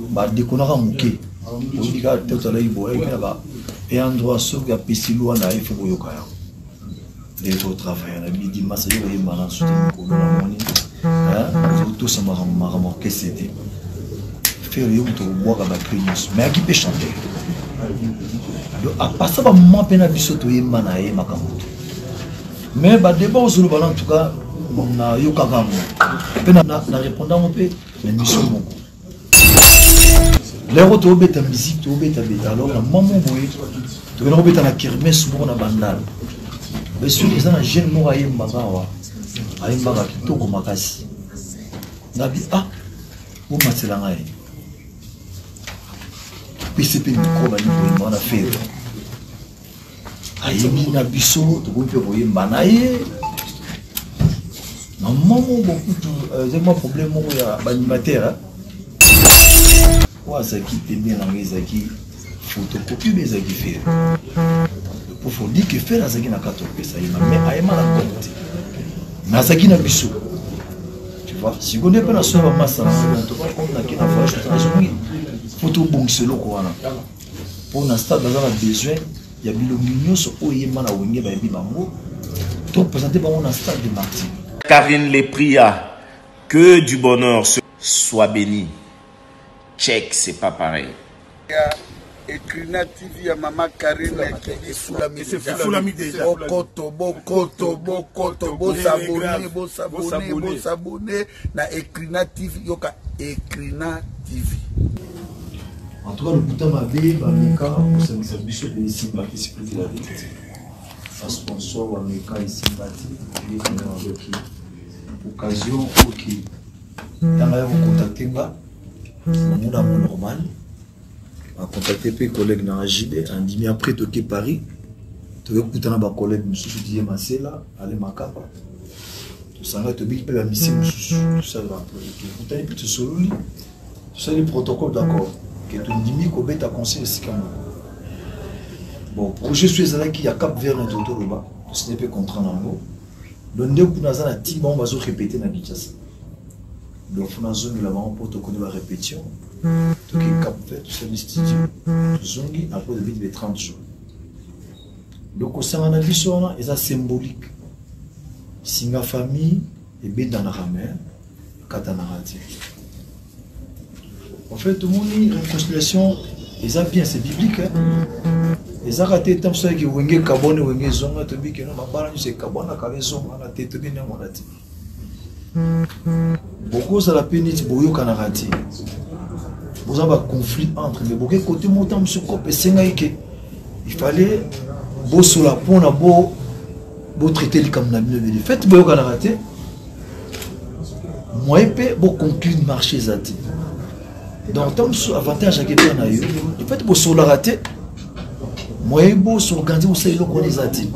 ba déconara moké olinga totala iboya ba et endroit sur ga pisilo na il faut yoka les autres travaillent la midi massa yo e mana soutenir ko na moni tout ça m'a que c'était faire yo to boire ba crimus mais qui peut chanter à passer ba moment pena biso to e mana e makamoto mais ba débat au solo en tout cas na yoka ga pena na répondant un peu mais mission mon les autres au beta musique to beta alors na maman boy to na beta na kermesse mo na bandal mais sur les gens jeune mo aye mbaga aye mbaga kitoko makasi nabi ah o matsela ngai PCP ko ba ni ko na faire aye mi na biso to ko pe ko yemba na ye na maman beaucoup j'ai mon problème mo ya animateur wa zaki tembé na ngezaki photocopie mais zaki faire pour faut dire que faire la zaki na kato pesa yema mais ayema la compte na zaki na biso tu vois si on est pas na soba massa na to pas comme na kina voyage na zomi photo bongselo ko wana pour l'instant dans a besoin il y a bilomignon so oyema na wenge ba yebi bango to présenter bango na stade de Martin. Karine les pria que du bonheur soit béni. Check, c'est pas pareil. Ecrina TV ya Maman Karine qui c'est foulami déjà. Bokoto, s'abonner na Ecrina TV yoka Ecrina TV. En tout cas, le bouton m'a dit, Américain, pour ce service de sympathie, c'est la vérité. Un sponsor américain est sympathique, il est avec occasion, ok. Dans la contacter, mon amour normal. A contacté mes collègues dans la JB, on dit mais après tu es Paris, tu veux écouter ma collègue monsieur je dis ma c'est là, allez ma capa. Tu sens là tu dis que la mission tout ça là, tu écoutes puis tu solo lui. Tout ça les protocoles d'accord. Que tu dis mais qu'on ta conseil c'est comme bon projet suis là qui a cap vers un toto là-bas, ce n'est pas contraint en mot. Donc dès que nous avons la team on va se répéter dans Kinshasa. Donc on a zone là-bas on protocole la répétition. Tout qui est cap fait tout ça studio zongi après de 30 jours donc au sein de la vie et ça symbolique singa famille et bien dans la ramère katanarati en fait tout le monde réconciliation et ça bien c'est biblique et ça raté tant ça qui wenge kabone wenge zonga to bi que non mabala c'est kabona ka zonga na tete bien na monati beaucoup ça la pénite boyo kanarati. Vous avez un conflit entre les deux côtés montant monsieur Cop et Sengaïke. Il fallait beau sur la pont beau traiter les comme le fait beau raté. Moi épais beau conclure marché zati. Donc tant sur avantage à quelqu'un a eu. Il fait beau sur la raté. Moi beau sur organiser où c'est le qu'on les zati.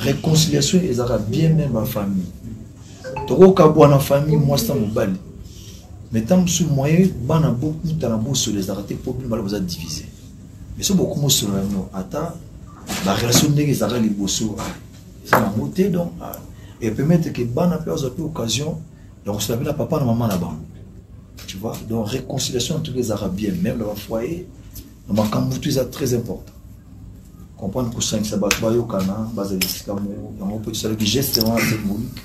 Réconciliation ils aura bien même ma famille. Toko kabo na famille moi c'est mon bal. Mais tant que moyen, on a beaucoup de temps sur les arrêtés pour que vous êtes divisé. Mais c'est beaucoup moins sur le nom. Attends, la relation des arrêts les bossos, ça a monté donc et permettre que bon après aux occasions, donc c'est la papa et maman là-bas. Tu vois, donc réconciliation entre les Arabiens, même dans le foyer, dans le Kamoutou, c'est très important. Comprendre que ça va être au Cana, basé sur le on peut dire que geste vraiment symbolique.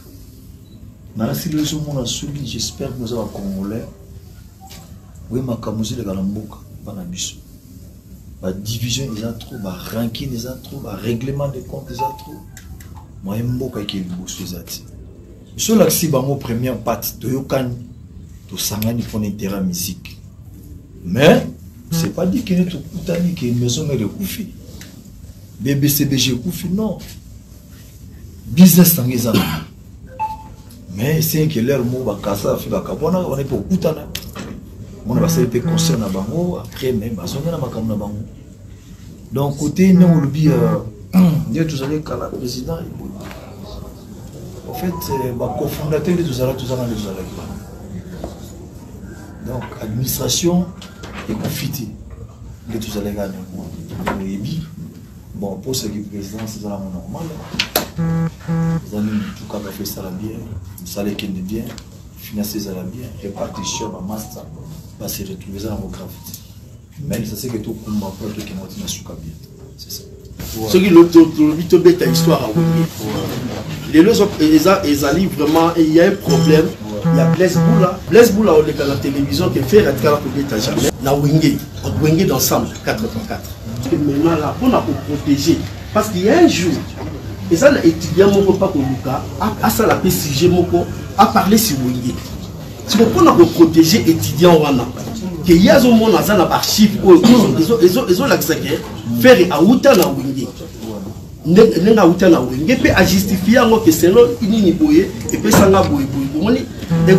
Dans la situation où on a suivi, j'espère que nous avons congolais. Oui, ma camoufle de Galamboka, Banabiso. La division des atouts, la ranking des atouts, le règlement des comptes des atouts. Moi, je suis qui est le boss des atouts. Sur l'accès, ma première partie, de Yokan, de Sangani pour l'intérêt musique. Mais, ce n'est pas dit qu'il y a tout coutani, qu'il y a une maison de Koufi. BBCBG Koufi, non. Business dans les années. Mais c'est que leur mot va casser la fille on est pour Koutana. On va s'être concert na bango après même à son na makam na bango. Donc côté nous on oublie Dieu tous allez quand la président en fait ma cofondateur de tous allez donc administration et confité de tous allez gagner. Bon pour ce qui est président c'est ça normal. Les amis, tout cas, fait ça bien, ça les bien, financer ça bien, répartition, ma master, va se retrouver dans vos gravités. Mais ça c'est que tout le monde peut être qui est bien. C'est ça. Ce qui est l'autre bête histoire à oublier. Les deux alliés vraiment, il y a un problème. Il y a Blaise Boula. Blaise Boula, on est à la télévision qui fait la télévision jamais. Na Wingé, on Wingé d'ensemble, 4 contre 4. Maintenant là, on a pour protéger. Parce qu'il y a un jour, et ça, l'étudiant mon pas pour Lucas, à ça la PCG a parlé sur Wingé. Si on a pour protéger l'étudiant wana, qu'il y a un monde dans un archive, ils ont l'accès faire à Outa na Wingé. Nenga Outa na Wingé peut à justifier que c'est là ini boye et puis ça n'a boye boye. Et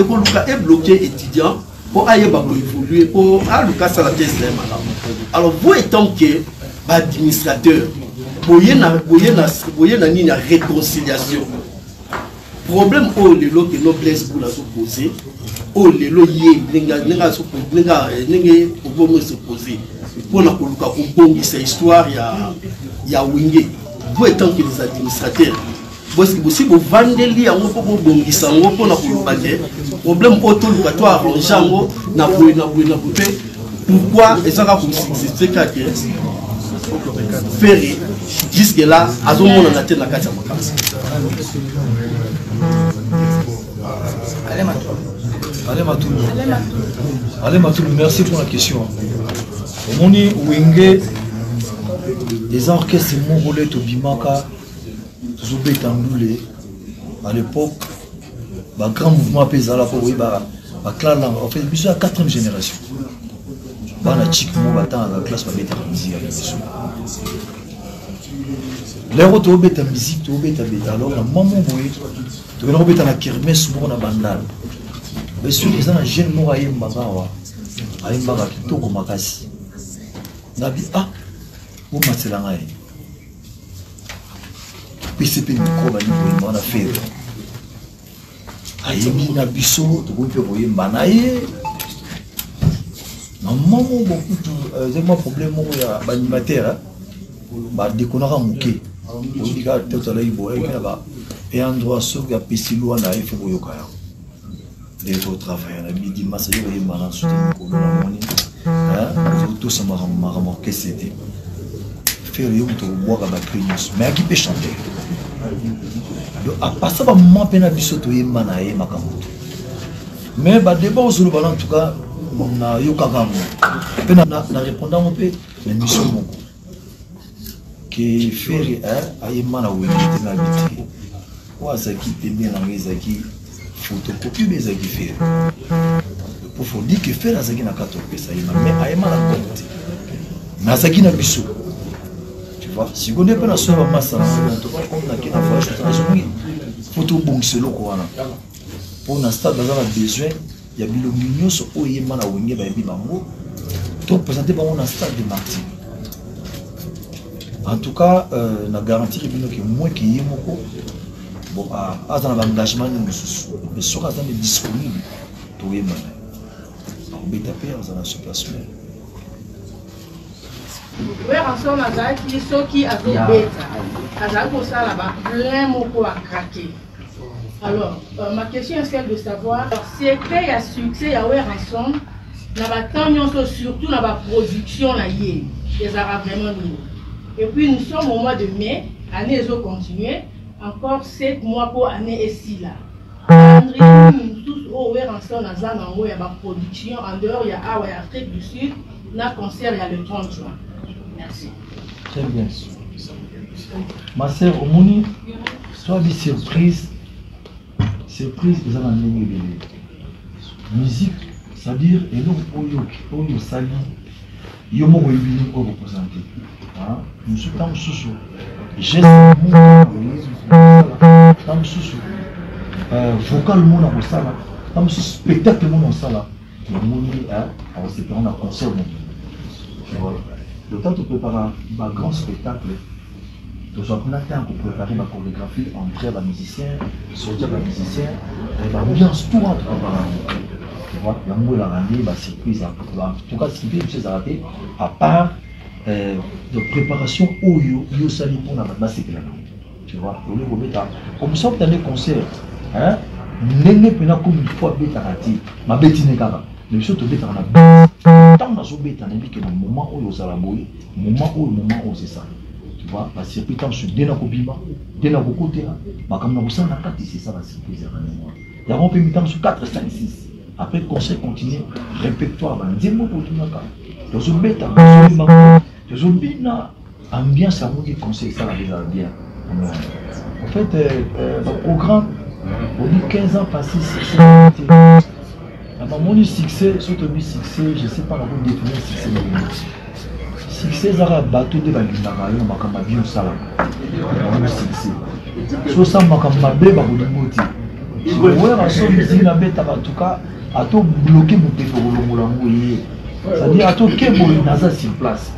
pour Lucas est bloqué étudiant pour aller évoluer pour Lucas ça la thèse là. Alors vous étant que administrateur, vous y a une réconciliation. Problème au lelo que nos blesses pour la s'opposer, au lelo yé nenga s'opposer pour la coloca au bon cette histoire ya Wingé. Vous étant que les administrateurs, parce que si vous vendez li à un peu bon qui s'en va pour la coloca, problème auto locatoire arrangeant na boue pourquoi et ça va c'est que faire jusque là à ce moment on a tenu la carte. Allez Matou, merci pour la question. Au Moni Wingé, les orchestres mongolais Tobimaka, Zoubé Tandoulé, à l'époque, un grand mouvement paysan pour en fait, c'est la 4e génération. Dans la chic, la classe va être en musique. Les autres ont été en musique, alors, la maman, tu vas être en kermesse, tu vas bandal. Mais sur les gens, jeune mort à Yembagawa, à Yembaga qui toque au Makasi. Nabi, ah, où m'a c'est la main. PCP micro, on a fait. Ayemi Nabiso, tu peux voir Yembanaye. Maman, j'ai un problème, l'animateur, bah, déconnera mouké. On dit que tout à l'heure, il y a un endroit sur le Pessilou, il faut que vous les autres travaillent, on a mis des masses, il y a des malins sur le monde. Tout ça m'a remarqué, c'était faire le boire à la clinique, mais qui peut chanter. À part ça, je peine à bisoto et manae makamoto. Mais d'abord, sur le ballon, en tout cas, on a eu Kagamo. Peine à répondre à mon père, mais nous sommes qui fait à Yemana ou Yemana. Quoi, ça qui est bien dans les acquis. Photocopie mais ça qui fait pour faut dire que faire ça qui n'a qu'à toper ça mais aïma la compte mais ça qui n'a biso tu vois si on est pas dans ce masse on te voit on a qui n'a pas je photo bon c'est le quoi pour l'instant dans un besoin il y a bilo mignon so oyema na wenge ba bi bango to présenter ba on a stade de Martin en tout cas na garantir bino que moi qui y moko bon, à un engagement, mais sur un disponible, tout est mal. On peut taper dans un surplacement. Oui, ensemble, ceux qui avaient bêta, pour ça là-bas, plein mot à craquer. Alors, ma question est celle de savoir, c'est qu'il y a succès, il y a ensemble, surtout dans la production, les Arabes vraiment nouveaux. Et puis nous sommes au mois de mai, année ils ont continué. Encore 7 mois pour année ici là. Nous tous au ensemble dans il y a ma production en dehors il y a Afrique du Sud, là concert il y a le 30 juin. Merci. Très bien. Ma sœur Omoni, soit des surprises ils ont amené musique, c'est-à-dire et donc pour nous saluer, il y a un moment pour représenter. Nous sommes sous geste vocalement dans ça là, dans ce spectacle dans ça là, on s'est pris un concert. Le temps de préparer un grand spectacle, nous avons temps pour préparer ma chorégraphie, entrer les musiciens, sortir les musiciens, l'ambiance tout entre tu vois, il y a un mot la ramener, ma surprise, en tout cas ce qui fait que c'est arrêté, à part de préparation où il sali pour la masse, tu vois, comme ça, tu as des concerts, hein, Nene pena comme une fois bêta raté, ma bêtine kaka. Mais surtout bêta na tant na so bêta na que le moment où ils alaboyi, moment où c'est ça. Tu vois, la circuit tant sur dena kobima, dena côté là, ma comme na bossa na kati c'est ça la surprise à moi. Il y a un peu mi temps sur 4 5 6. Après le conseil continue, répète-toi, ben dis moi pour tout naka. Dans ce bêta, dans ce bina ambiance à moi qui conseille ça déjà bien. En fait, le programme, on dit 15 ans passés, c'est à mon du succès, surtout du succès, je ne sais pas comment définir le succès. Succès, c'est un bateau de Balinara, on m'a bien ça là. On succès. Soit ça, on m'a bien balinoti. Ouais, à son musique, la bête, en tout cas, à tout bloquer mon téléphone, c'est-à-dire à tout qu'il y ait sur place.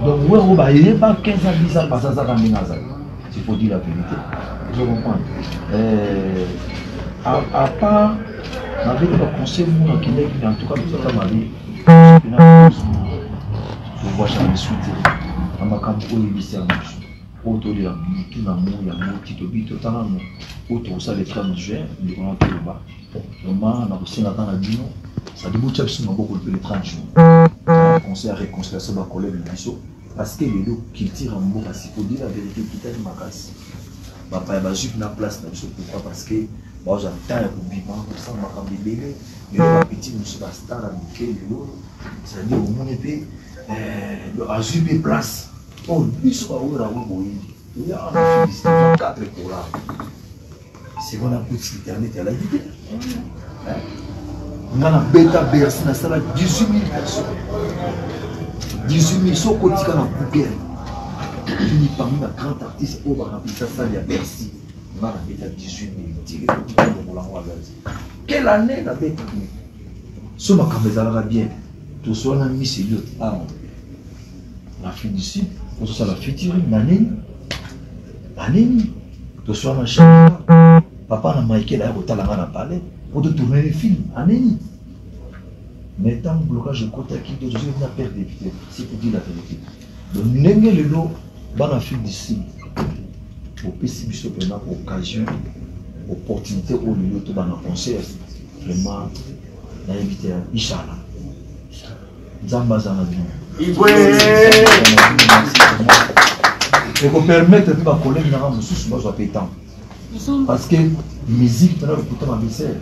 Donc, ouais, on va y pas 15 ans, 10 ans, pas ça, ça, il faut dire la vérité. Je comprends. À part, avec le conseil, qui est en tout cas, tout ma vie, je vois jamais suite. À ma campagne, il y a autour de la tout l'amour, il y a un petit peu de temps, autour ça les 30 juin, les gens qui le bas. Vraiment, on a aussi dans la vie, ça débouche sur beaucoup de 30 jours. Conseil à réconcilier ma collègue de Bissot. Parce que les deux qui tirent en mot, parce qu'il faut dire la vérité, qui t'a dit ma casse. Papa, il va juste la place, pourquoi? Parce que moi j'entends un vivant, comme ça, ma campagne de bébé, mais le petit, nous sommes star à Mickey, c'est-à-dire au monde épée, le azubé place. Oh, lui, c'est pas où il a oublié. Il y a un fils, 4 courants. C'est qu'on a un petit internet à la vie. On a un bêta bercy, on a 18 000 personnes. 18 000 sont quotidiens dans la poubelle. Il y a parmi les grands artistes, on va remplir ça, il y a Bercy. On a 18 000. Quelle année la bête? Ce ma caméra bien. Tout ça, on a mis ces lieux. L'Afrique du Sud, tout ça, la future, l'année. Tout ça, on a changé. Papa n'a pas été là, on a parlé. On doit tourner les films, année. Mais tant que blocage de côté qui doit toujours venir perdre des vitesses, c'est pour dire la vérité. Donc, n'engagez le lot dans l'Afrique du Sud. Au PCB, pendant occasion, opportunité où le lot dans un concert, vraiment, on a invité à Inch'Allah. Zamba Zanabi. Et pour permettre à ma collègue d'avoir un sous moi je temps. Parce que musique, maintenant, le ma belle-sœur.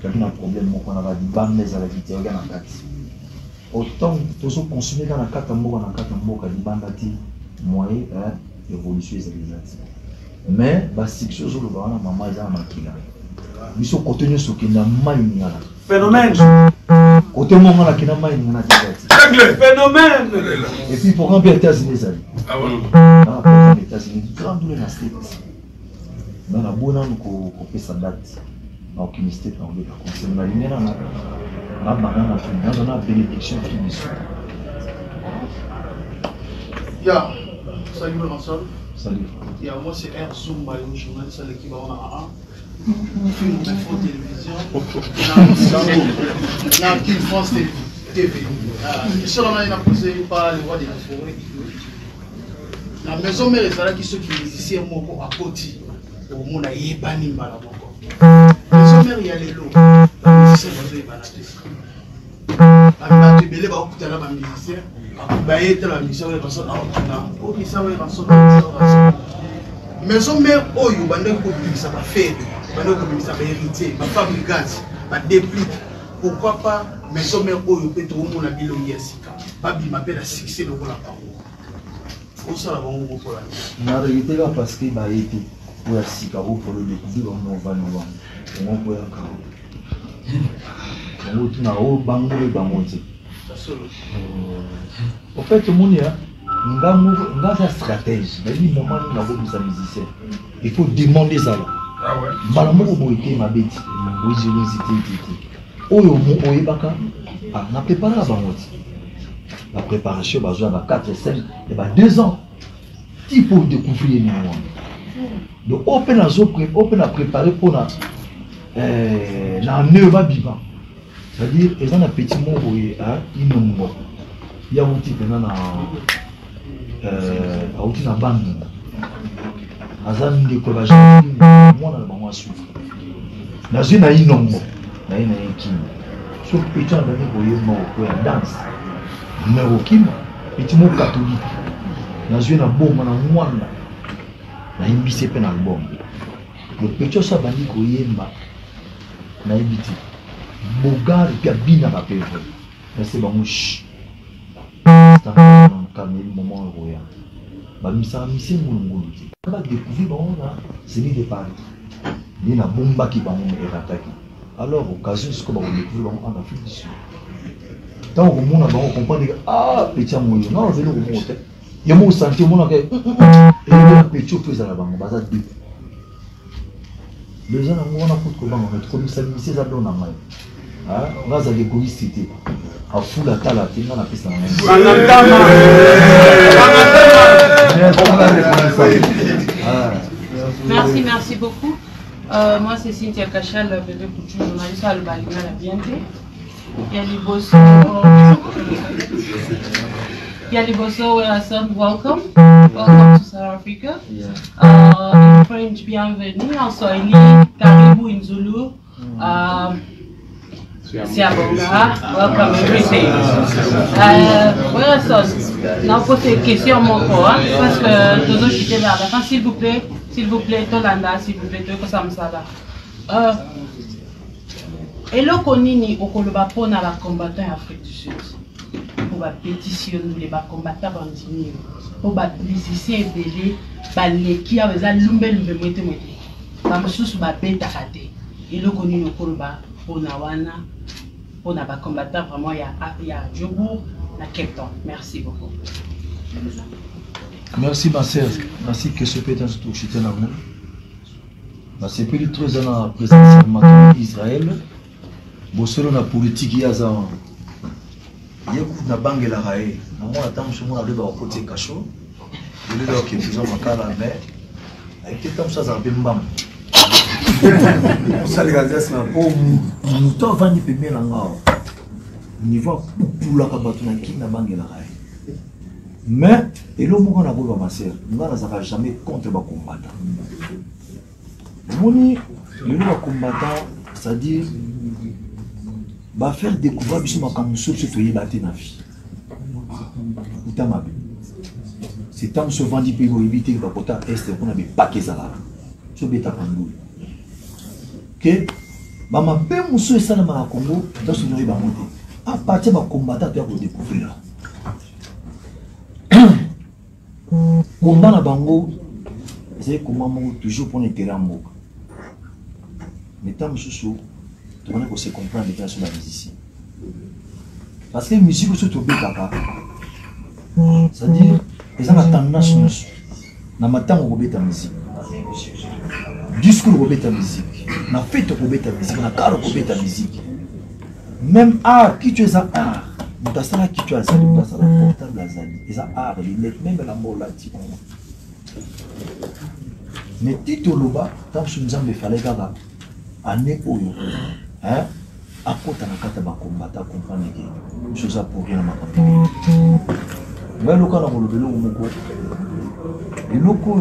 Quelqu'un a un problème, on a dit bam, mais à la vidéo, on a un autant que vous consommer dans la carte en mot, qui dit bandati, moyen, évolution des organisations. Mais, la section sur le bas, maman, ils ont marqué là. Ils sont contenus sur qui n'a pas une phénomène. Côté moment là, qui n'a pas une phénomène. Et puis, pour remplir les États-Unis, ça dit. Ah ouais. Les États-Unis, grand douleur dans la state. Dans la bonne année, on fait sa date. Donc, il m'a dit que la lumière, on a bénédiction qui nous suit. Ya, salut ensemble. Salut. Ya, moi c'est R. Zoom, le journaliste à l'équipe en A1. Film de France Télévision. Dans King France TV. Et seulement il a posé par le roi de la forêt. La maison mère est là qui sont musiciens à côté. Au monde a yébani malaboko. Les hommes il y a les lots. Les musiciens vont y banater. Les bébés vont écouter la musicien. Les musiciens vont écouter la musicien. Maison mère, oh, il va ça va faire. Ça va hériter. Ça va fabriquer. Ça va dépliquer. Pourquoi pas maison mère, oh, il peut être au monde à Bilo Yasika. Babi m'appelle à succès de la parole. Où ça va vous pour la en réalité, là, parce qu'il m'a été. Pour la Sicaro, pour le découvrir, on va nous voir. On va voir. On va en fait, le monde a une stratégie. Il y a un moment où on a musicien. Il faut demander ça. Ma bête. On a préparé la préparation, on a 4 et 5, et 2 ans. Il faut découvrir les mémoires. Donc, on a préparé pour la neuve vivant. C'est-à-dire, ils ont un petit mot où il y a un outil pendant la bande. Azan de collage, moi, on a suivre. nazwi na inongo na ina yekima so pecha ndani koyema ko ya dance na okima eti mo catholique nazwi na bomba na mwanda na imbise pe na album le pecha sa bandi koyema na ibiti bogar pia bina ba pe c'est ba mush calmer le moment roya ba misa mise ngulungulu ti ba découvrir bon là c'est ni de Paris ni na bomba ki ba mo erataki alors occasion ce que ba découvrir bon en Afrique du Sud tant au monde ba comprendre ah petit moyo non venu au monde ya mo sentir mo na que et le petit peu ça là ba ba ça dit les gens on a foutu comment on a trop mis ça mise ça dans la main ah on va ça égoïste à fou la tala on a fait ça merci beaucoup. Moi c'est Cynthia Kachal, bébé Couture, journaliste à l'Ubalina la BNP. Il y a les bosso, welcome to South Africa. In French, bienvenue. En Swahili, karibu in Zulu. Siabonga, welcome everything. N'a pas de questions mon corps, parce que nous j'étais vers la fin, s'il vous plaît, Tolanda, s'il vous plaît, que ça me sala. Et le konini au Koloba pour na la combattant Afrique du Sud, pour la pétition les combattants bandini, pour la musicien belé, balé qui a besoin lumbe mwete, comme sous ma bête à rater. Et le konini au Koloba pour Nawana. On a pas combattu vraiment il y a Djobourg, à Cape Town. Merci beaucoup. Merci ma sœur. Merci que ce pétain se touche dans le monde. C'est plus de 3 ans après président Israël. Bossolo na politique il y a ça. Il y a na banque la rae. Na moi attends je moi aller ba côté cacho. Je le doc qui faisant ma cara mais avec tout ça ça bembam. Ça les gars ça pour nous to vandi pe bien nga niveau pour la kabatuna ki na banque la rae. Mais et le moment na bo ma sœur, nous na ça jamais contre ba combattant. Moni le combattant c'est-à-dire va faire découvrir biso makambo so to yebate na vie. Utamabe. C'est tant se vandi pe bo éviter ba kota est pour na be pakezala. So beta kandu. Que mama pe muso esala ma Congo dans ce noyé ba monter. À partir ba combattant tu vas découvrir. Combat na bango c'est comment toujours pour intérêt en mot. Mais tant muso on a se comprendre les gens sur la musique. Parce que la musique est tout bêta. C'est-à-dire, ils ont tendance na matin au bêta musique. Discours au bêta musique. Na fête au bêta musique. Na car au bêta musique. Même art, qui tu es à art. Nous avons qui tu es à ça, nous avons portable à Zali. Ils ont art, même la mort là. Mais Tito Loba, tant que nous avons fait les gars, année où hein, à côté de la carte de combattre, comprendre que chose pour rien à ma campagne. Mais le cas dans le vélo, et le coup,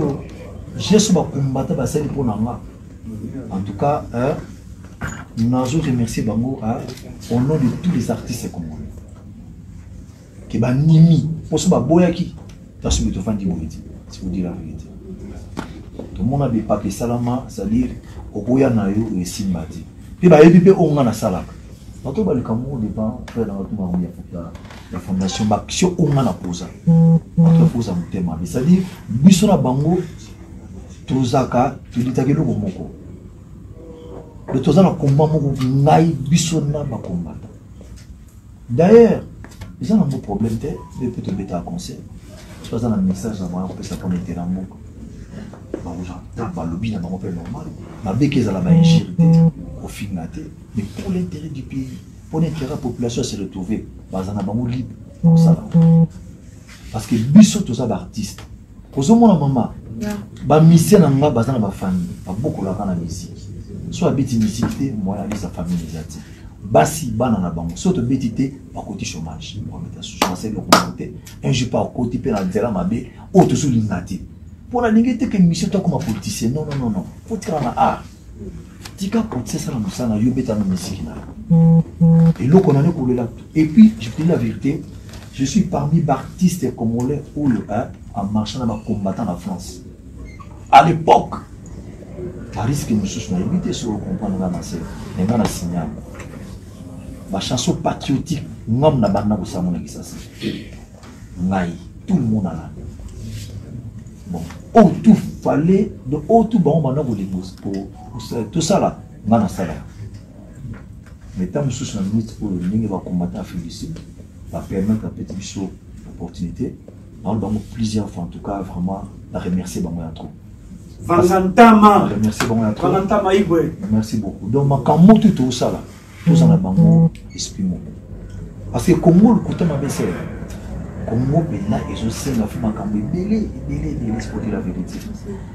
j'ai ce combattre, c'est pour Nanga. En tout cas, nous avons remercié Bango au nom de tous les artistes congolais. Qui va nimi, pour ce boyaki, tu as su me faire du boyati, si vous dites la vérité. Tout le monde a des papiers salama, c'est-à-dire, au boya nayo et simbati. Puis bah et on a salak. Notre bal Cameroun dépend faire dans notre monde la fondation Bakio on a posé. Notre pose un thème. C'est-à-dire bisona bango tozaka tulitagelo bomoko. Le tozana combat moko ngai bisona ba combat. D'ailleurs, ils ont un beau problème de peut-être bêta conseil. Je passe un message à moi on peut ça pour mettre en moko. Bah le bien normal ma béquise à la magie au final mais pour l'intérêt du pays pour l'intérêt de la population c'est retrouver dans un abandon libre comme ça parce que biso tous ça artistes aux hommes la maman ba mission na nga bazana ba famille ba beaucoup la kana musique soit biti musique moi avec sa famille les ati basi bana na bango soit betité ba côté chômage pour mettre sous c'est le côté un jour pas côté pe na dela mabe auto sous l'ingati pour la ligne que mission toi comme politicien non faut tirer na art tika côté ça la musana yo beta na musique na. Et là on a collé là. Et puis je te dis la vérité, je suis parmi les artistes congolais où en marchant dans combattant en France. À l'époque, à risque de nous éviter sur le comprendre dans ma sœur, mais on a signé ma chanson patriotique, nom na banda ko samona ki sasa. Ngai, tout le monde a là. Bon, oh tout fallait de oh tout bon maintenant vous les pour tout ça là, mana ça là. Mais tant que sous la minute pour le ligne va combattre à Félicite, va permettre à petit bichot l'opportunité. On va plusieurs fois en tout cas vraiment la remercier vraiment trop. Vangantama. Remercier vraiment trop. Vangantama Igwe. Merci beaucoup. Donc quand moi tout ça là, tout ça là bango esprit moi. Parce que Congo le côté ma baissé. Congo là ils ont c'est la femme quand belé pour dire la vérité.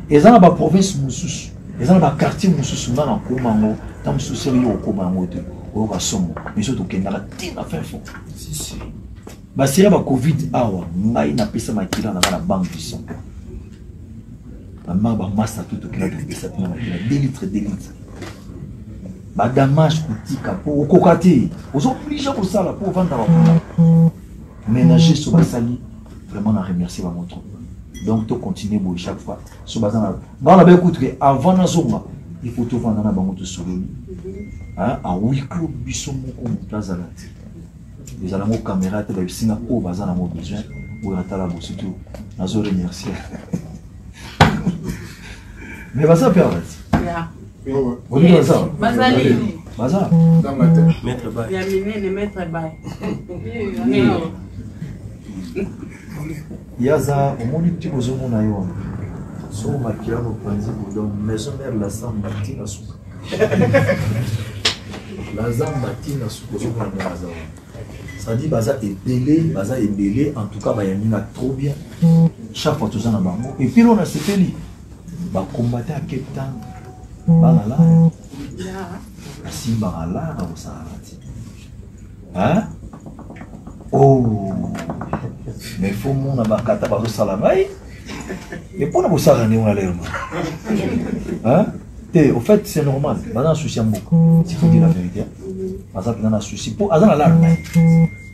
Et dans la province Moussous, et dans la quartier Moussous dans la Komango, dans Moussous sérieux au Komango de au Rassomo, mais surtout qu'il n'a pas fin fond. Si. Bah c'est là Covid awa, ngai na pesa makila na la banque du sang. Maman ba massa tout au clair de pesa na makila 2 litres. Bah damage kutika pour kokati. Aux obligés pour ça là pour vendre la ménager sur Basali, vraiment on remercier vraiment trop. Donc tu continues chaque fois sur bazana. Bah on a bien écouté avant na zonga, il faut tout vendre na bango de solo. Hein, à huis clos biso moko place à la. Les allons aux caméras, tu vas essayer au bazar à mon besoin, ou à la bourse tout. Nous allons remercier. Mais bazar perd. Oui, bazar. Bazar. Bazar. Maître Baye. Yamine Maître Baye. Yaza, au monde petit besoin mon aïon. Son maquillage au point de vue, maison mère la sang matin à soupe. La sang matin à soupe, ça dit baza est belé, en tout cas bah yamina trop bien. Chaque fois tout ça dans bango. Et puis on a ce pays, bah combattre à Cape Town, bah là, si bah là, bah ça hein? Oh, mais faut mon abakata bah ça la maille. Et pour nous ça on a l'air. Hein? Au fait c'est normal. Maintenant souci beaucoup. Il faut dire la vérité. Parce que dans un souci pour azan la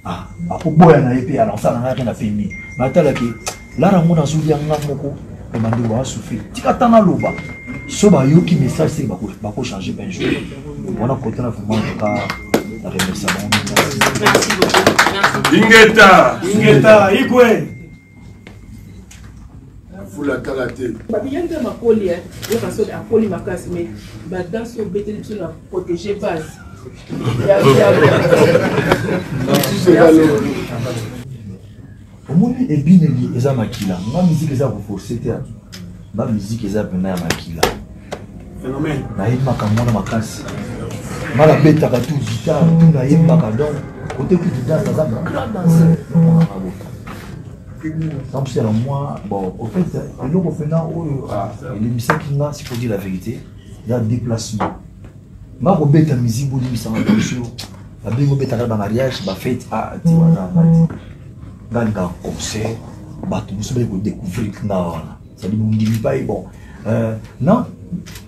ah pour boya na épée alors ça n'a rien à faire ni matala ki la ramona zuli anga moko e bandi wa souffrir tika na loba so ba yo ki message c'est ba ko changer ben jour on a côté vraiment ka la remerciement Merci beaucoup. Ingeta Igwe. Fula kalaté. Babiyanga makoli ya façon à poli makasi mais ba dans sur betel sur la protéger base. Au monde est bien lié, ils ont makila. Ma musique est à vous forcer, ma musique est à venir à makila. Phénomène. Naïm makamona makasi. Mala beta ka tout guitare, tout naïm makadon. Côté plus de danse, ça va grand danser. Donc c'est moi, bon, au fait, le logo faisant l'émission qui n'a, s'il faut dire la vérité, il y a déplacement. Ma robette à musique, vous dites ça va bien sûr. La bien robette à la mariage, ma fête à Tiwana, dans un concert, bah tout le monde peut découvrir que ça dit on dit pas bon. Non,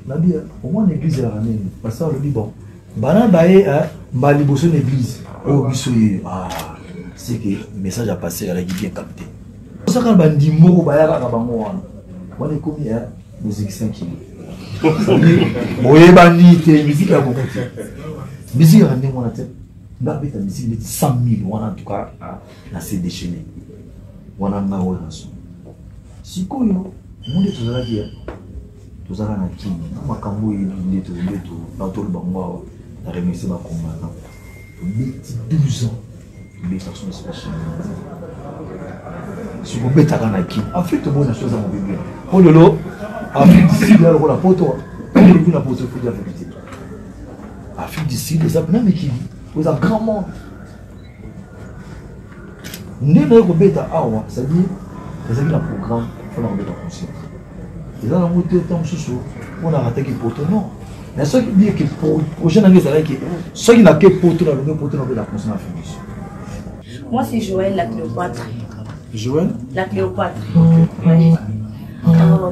la bien, au moins l'église est la ramène. Parce que on dit bon, bana baé, bah liboso l'église, oh bisoye, ah, c'est que le message a passé à la guide bien capté. Ça quand bandi moko bayaka ka bango wana, on est commis musique 5 kilos. Boye bani te musique à beaucoup. Musique à ndenge wana te. Ndabe ta musique de 100 000 wana en tout cas na se déchaîner. Wana na wana so. Sikoyo, monde tozala dia. Tozala na kini. Makambo yindi to na to le bango na remercier ma combattant. 12 ans. Les personnes spéciales. Si vous mettez à qui Afrique de bonne chose à mon bébé. Oh lolo, Afrique d'ici, il y a la poteau. On a vu la poteau, il faut dire la vérité. Afrique d'ici, les Abnam qui vous avez grand monde. Nous avons bêta awa, c'est-à-dire, les amis, un programme, il faut l'enlever en conscience. Et là, on a monté tant sous on a raté qui poteau, non. Mais ceux qui disent que pour les prochaine année, c'est là que ceux qui n'ont que poteau, le poteau, on a la conscience. Moi, c'est Joël, la Cléopâtre. Joël? La Cléopâtre. Okay. Ouais.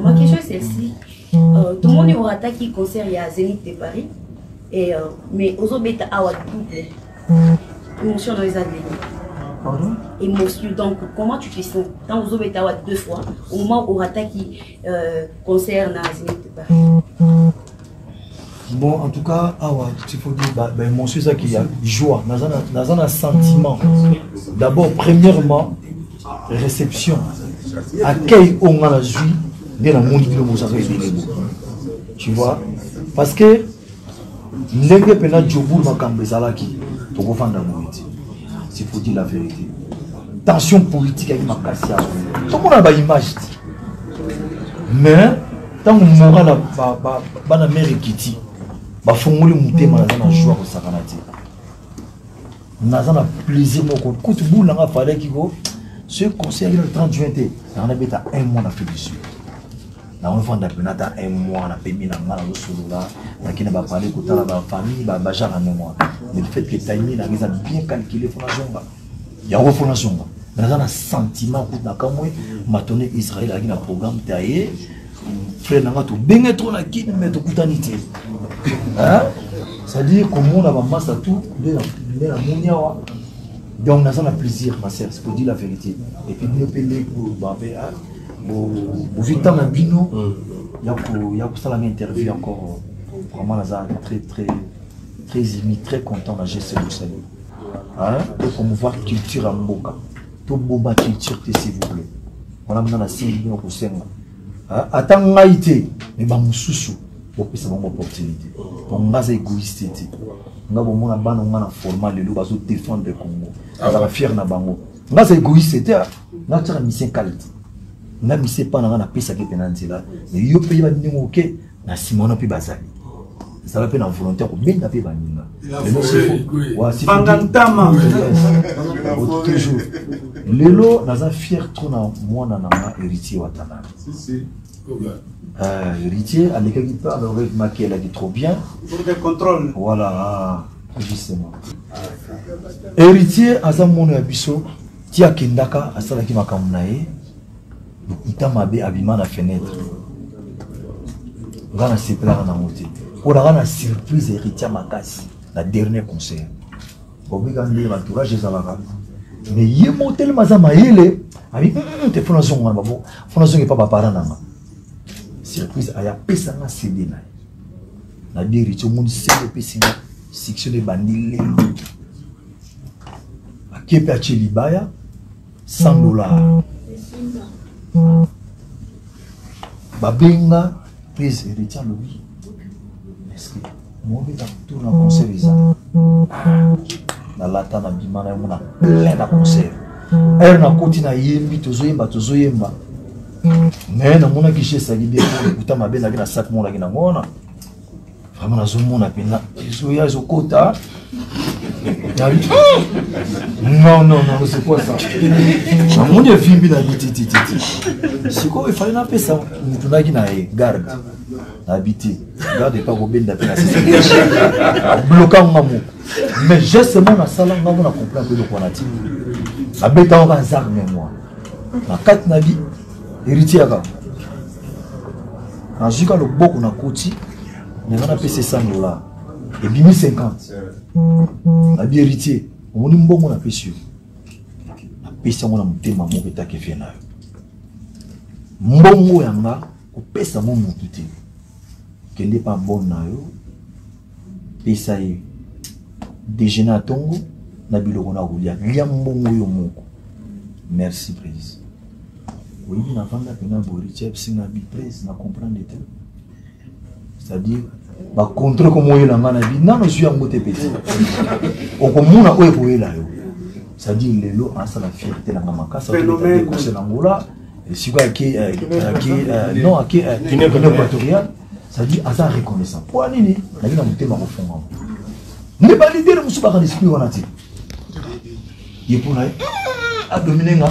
Ma question est celle-ci. Tout le monde aura attaqué concert il y a Zénith de Paris. Et mais aux autres awa double émotion dans les années. Pardon? Émotion. Donc comment tu te sens quand aux autres awa 2 fois au moment où Rata qui concerne bon, en tout cas, il faut dire, émotion, c'est qu'il y a joie, dans un sentiment. D'abord, premièrement, réception, accueil au moment de la vie, tu vois, parce que l'engue pena djoboul makambezalaki, il faut dire la vérité. Tension politique avec ma cassia, tout le monde a une image. Mais, tant que moral a mère Kitty, bafunguli mutema na joie ko sakanati nazana plaisir moko kuti bula nga fallait kiko ce conseil le 30 juin té na beta un mois na fait du sud na on vend penata un mois na pemi na ngala lo solola na kina ba parler ko tala ba famille ba jara mémoire mais le fait que timing na ngeza bien calculé fondation ya ko fondation nazana sentiment ko na kamwe matone Israël a un programme taillé frère nanga to benga to na kini meto kutanité hein, c'est-à-dire comment on a masse à tout de la moniawa donc on a un plaisir ma sœur c'est pour dire la vérité et puis nous payons pour babé bon victor Nabino il y a pour ça la interview encore vraiment là très très très ému très content la gestion du salut hein pour promouvoir culture en Mboka tout boba culture s'il vous plaît on a maintenant la série nous pour ça attends ngaïté mais ba mususu pour que ça soit une opportunité pour nga za égoïste nga bo mona bana nga na formal le bazo défendre le Congo za fier na bango nga za égoïste nga tsara mission qualité nga mission pas na pesa ke penanti là mais yo pe ba ningo ke na simona pe bazali ça va pe na volontaire ko benga pe baninga wa si bangantama toujours lelo naza fier trop na mwana na héritier watana héritier à l'école qui parle avec Macky elle a dit trop bien pour des contrôles voilà justement héritier aza mono ya biso tia kendaka asalaki makambo na ye ita mabe abima na fenêtre ngana sepelaka na mote mpona na surprise héritier makasi na dernier concert obika nde entourage ezalaka mais ye motelema aza mayele abi te fona zongo wana babo fona zongo epa bapara nanga surprise aya pesa nga CD na diri to monde CD pesa section de bandile akepe a Chilibaya $100 babenga prise héritier lobi est-ce que moi beta tourna concert isa na lata na bimana ya mona plein de concert elle na koti na yembi tozoyemba mais na mona qui ça qui bien écouter ma bena na sac mona qui na ngona vraiment na zomona pena zoya zokota non c'est quoi ça na mona vimbi na bititi c'est quoi il fallait na pesa mutu na qui na garde habité garde pas ko benda pena c'est bloquant mamu mais justement na sala nga na comprendre que le konati abeta on bazar mémoire na kat na bi héritier aka na jika le boko na koti na na pesa $100 et bimi 50 na bi héritier on ni mbongo na pesa na pesa mona mutema moko etake vie na mbongo yanga ko pesa mo mutu te kende pa bon na yo pesa ye déjeuner à Tongo na biloko na kolia lia mbongo yo moko merci président oui na vanda pena boritier singa bi presse na comprendre te c'est-à-dire ba contrôle comme yo la ngana bi nano suis en côté petit o komuna o ekoela yo c'est-à-dire lelo asa la fierté na ngamaka ça phénomène ko c'est l'angola et si quoi qui non qui Guinée équatoriale c'est-à-dire asa reconnaissant pour nini na bina mutema ko fonga ne pas leader musu ba kan esprit wana ti ye pour na a dominer nga